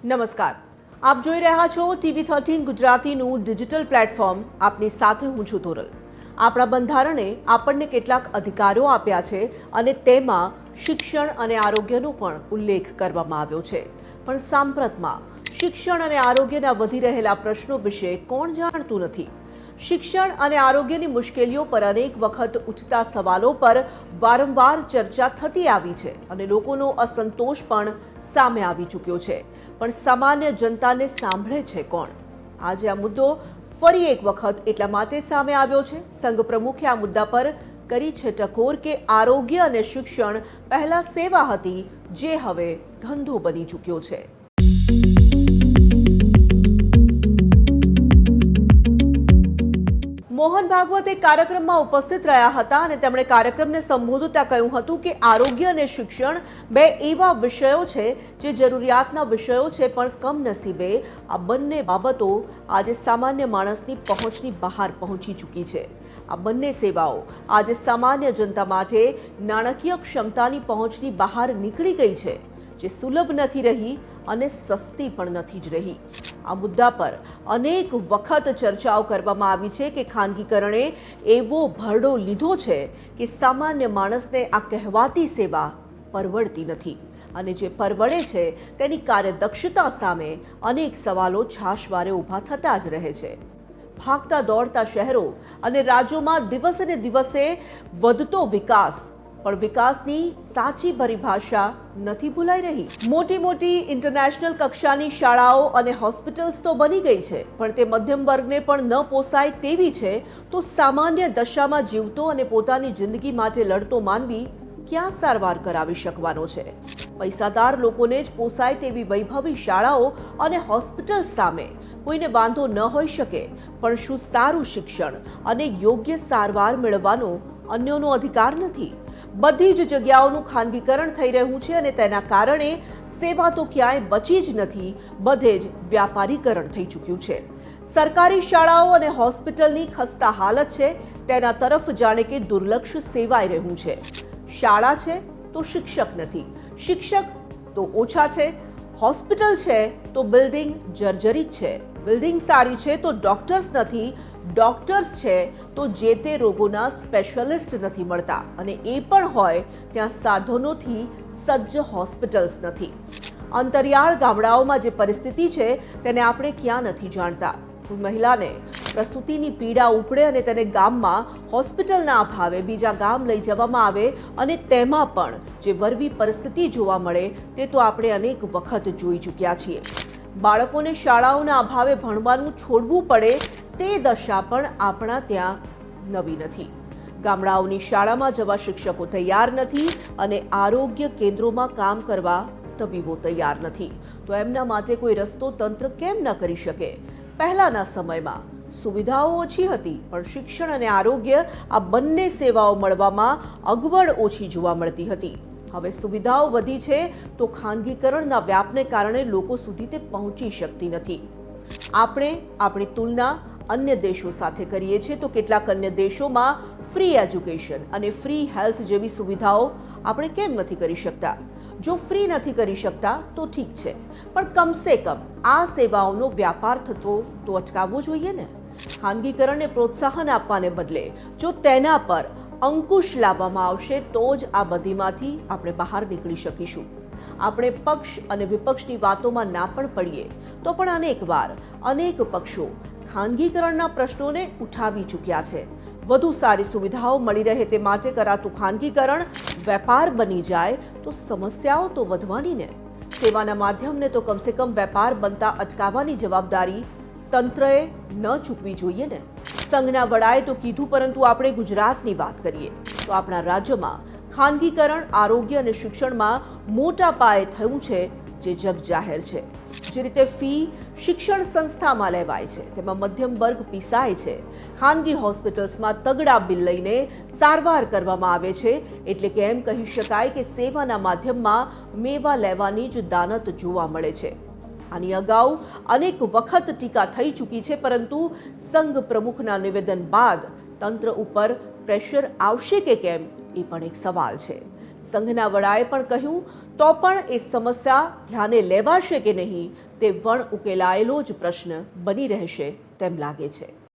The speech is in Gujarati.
નમસ્કાર, આપ જોઈ રહ્યા છો TV13 ગુજરાતીનું ડિજિટલ પ્લેટફોર્મ. આપની સાથે હું છું તોરલ. આપણા બંધારણે આપણને કેટલાક અધિકારો આપ્યા છે અને તેમાં શિક્ષણ અને આરોગ્યનો પણ ઉલ્લેખ કરવામાં આવ્યો છે. પણ સાંપ્રતમાં શિક્ષણ અને આરોગ્યના વધી રહેલા પ્રશ્નો વિશે કોણ જાણતું નથી? શિક્ષણ અને આરોગ્યની મુશ્કેલીઓ પર અનેક વખત ઉઠતા સવાલો પર વારંવાર ચર્ચા થતી આવી છે અને લોકોનો અસંતોષ પણ સામે આવી ચૂક્યો છે. પણ સામાન્ય જનતાને સાંભળે છે કોણ? આજે આ મુદ્દો ફરી એક વખત એટલા માટે સામે આવ્યો છે. સંઘ પ્રમુખે આ મુદ્દા પર કરી છે ટકોર કે આરોગ્ય અને શિક્ષણ પહેલા સેવા હતી, જે હવે ધંધો બની ચૂક્યો છે. મોહન ભાગવત એક કાર્યક્રમમાં ઉપસ્થિત રહ્યા હતા અને તેમણે કાર્યક્રમને સંબોધતા કહ્યું હતું કે આરોગ્ય અને શિક્ષણ બે એવા વિષયો છે જે જરૂરિયાતના વિષયો છે, પણ કમનસીબે આ બંને બાબતો આજે સામાન્ય માણસની પહોંચની બહાર પહોંચી ચૂકી છે. આ બંને સેવાઓ આજે સામાન્ય જનતા માટે નાણાકીય ક્ષમતાની પહોંચની બહાર નીકળી ગઈ છે, જે સુલભ નથી રહી અને સસ્તી પણ નથી જ રહી. આ મુદ્દા પર અનેક વખત ચર્ચાઓ કરવામાં આવી છે કે ખાનગીકરણે એવો ભરડો લીધો છે કે સામાન્ય માણસને આ કહેવાતી સેવા પરવડતી નથી અને જે પરવડે છે તેની કાર્યદક્ષતા સામે અનેક સવાલો છાશવારે ઊભા થતા જ રહે છે. ભાગતા દોડતા શહેરો અને રાજ્યોમાં દિવસે ને દિવસે વધતો વિકાસ, પણ વિકાસની સાચી પરિભાષા નથી ભૂલાઈ રહી. મોટી મોટી ઇન્ટરનેશનલ કક્ષાની શાળાઓ અને હોસ્પિટલ્સ તો બની ગઈ છે, પણ તે મધ્યમ વર્ગને પણ ન પોસાય તેવી છે. તો સામાન્ય દશામાં જીવતો અને પોતાની જિંદગી માટે લડતો માનવી ક્યાં સારવાર કરાવી શકવાનો છે? પૈસાદાર લોકોને જ પોસાય તેવી વૈભવી શાળાઓ અને હોસ્પિટલ સામે કોઈને વાંધો ન હોઈ શકે, પણ શું સારું શિક્ષણ અને યોગ્ય સારવાર મેળવવાનો અન્યોનો અધિકાર નથી? બધી જ જગ્યાઓનું ખાનગીકરણ થઈ રહ્યું છે અને તેના કારણે સેવા તો ક્યાંય બચી જ નથી, બધે જ વ્યાપારીકરણ થઈ ચૂક્યું છે. સરકારી શાળાઓ અને હોસ્પિટલની ખસ્તા હાલત છે, તેના તરફ જાણે કે દુર્લક્ષ સેવાઈ રહ્યું છે. શાળા છે તો શિક્ષક નથી, શિક્ષક તો ઓછા છે, હોસ્પિટલ છે તો બિલ્ડિંગ જર્જરિત છે, બિલ્ડિંગ સારી છે તો ડોક્ટર્સ નથી, ડોક્ટર્સ છે તો જે તે રોગોના સ્પેશિયાલિસ્ટ નથી મળતા, અને એ પણ હોય ત્યાં સાધનોથી સજ્જ હોસ્પિટલ્સ નથી. અંતરિયાળ ગામડાઓમાં જે પરિસ્થિતિ છે તેને આપણે ક્યાં નથી જાણતા. મહિલાને પ્રસૂતિની પીડા ઉપડે અને તેને ગામમાં હોસ્પિટલના અભાવે બીજા ગામ લઈ જવામાં આવે અને તેમાં પણ જે વરવી પરિસ્થિતિ જોવા મળે તે તો આપણે અનેક વખત જોઈ ચૂક્યા છીએ. બાળકોને શાળાઓના અભાવે ભણવાનું છોડવું પડે તે દશા પણ આપણા ત્યાં નવી નથી. ગામડાઓની શાળામાં જવા શિક્ષકો તૈયાર નથી અને આરોગ્ય કેન્દ્રોમાં કામ કરવા તબીબો તૈયાર નથી. તો એમના માટે કોઈ રસ્તો તંત્ર કેમ ન કરી શકે? પહેલાના સમયમાં સુવિધાઓ ઓછી હતી, પણ શિક્ષણ અને આરોગ્ય આ બંને સેવાઓ મળવામાં અગવડ ઓછી જોવા મળતી હતી. હવે સુવિધાઓ વધી છે તો ખાનગીકરણના વ્યાપને કારણે લોકો સુધી તે પહોંચી શકતી નથી. આપણે આપણી તુલના અન્ય દેશો સાથે કરીએ છીએ તો કેટલાક અન્ય દેશોમાં ફ્રી એજ્યુકેશન અને ફ્રી હેલ્થ જેવી સુવિધાઓ આપણે કેમ નથી કરી શકતા? જો ફ્રી નથી કરી શકતા તો ઠીક છે, પણ કમસે કમ આ સેવાઓનો વ્યાપાર થતો તો અટકાવવો જોઈએ ને. ખાનગીકરણને પ્રોત્સાહન આપવાને બદલે જો તેના પર અંકુશ લાવવામાં આવશે તો જ આ બધીમાંથી આપણે બહાર નીકળી શકીશું. આપણે પક્ષ અને વિપક્ષની વાતોમાં ના પણ પડીએ તો પણ અનેકવાર અનેક પક્ષો ખાનગીકરણના પ્રશ્નોને ઉઠાવી ચૂક્યા છે. વધુ સારી સુવિધાઓ મળી રહે તે માટે કરાતું ખાનગીકરણ વેપાર બની જાય તો સમસ્યાઓ તો વધવાની ને. સેવાના માધ્યમને તો કમસે કમ વેપાર બનતા અટકાવવાની જવાબદારી તંત્રએ ન ચૂકવી જોઈએ ને. સંઘના વડાએ તો કીધું, પરંતુ આપણે ગુજરાતની વાત કરીએ તો આપણા રાજ્યમાં ખાનગીકરણ આરોગ્ય અને શિક્ષણમાં મોટા પાયે થયું છે, જે જગજાહેર છે. જે રીતે ફી શિક્ષણ સંસ્થામાં લેવાય છે તેમાં મધ્યમ વર્ગ પીસાય છે. ખાનગી હોસ્પિટલ્સમાં તગડા બિલ લઈને સારવાર કરવામાં આવે છે, એટલે કે એમ કહી શકાય કે સેવાના માધ્યમમાં મેવા લેવાની જ દાનત જોવા મળે છે. આની અગાઉ અનેક વખત ટીકા થઈ ચૂકી છે, પરંતુ સંઘ પ્રમુખના નિવેદન બાદ તંત્ર ઉપર પ્રેશર આવશે કે કેમ એ પણ એક સવાલ છે. સંઘના વડાએ પણ કહ્યું તો પણ એ સમસ્યા ધ્યાને લેવાશે કે નહીં તે વણ ઉકેલાયેલો જ પ્રશ્ન બની રહેશે તેમ લાગે છે.